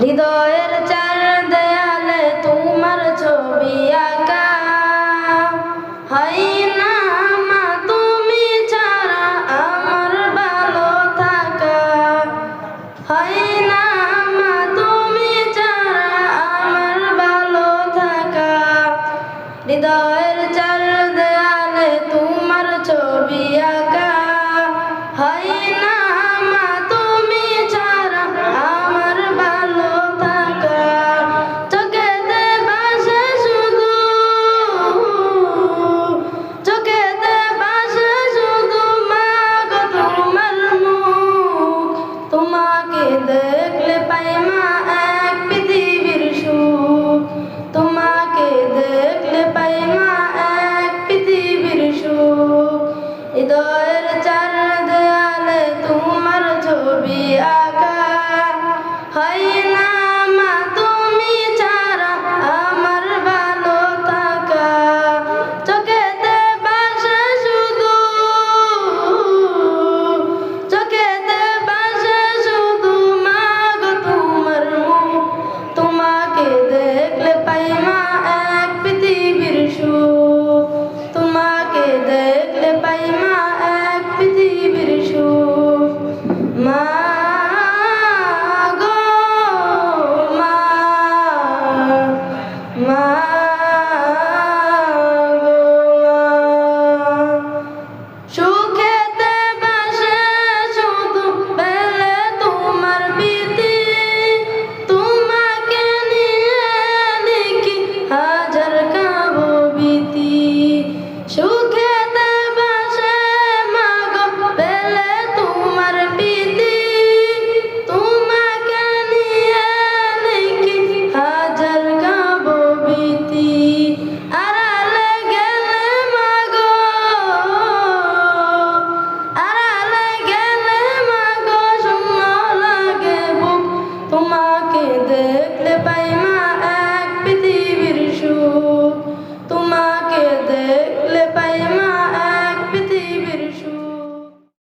হৃদয়ের চার দেয়ালে তোমার ছবি আঁকা, হয় না মা তুমি ছাড়া আমার ভালো থাকা, হয় না মা তুমি ছাড়া আমার ভালো থাকা। হৃদয়ের চার দেয়ালে তোমার ছবি আঁকা, হয় না মা তুমি ছাড়া আমার ভালো থাকা। চোখেতে ভাসে শুধু, চোখেতে ভাসে শুধু মা গো তোমার মুখ, তোমাকে দেখলে পাই মা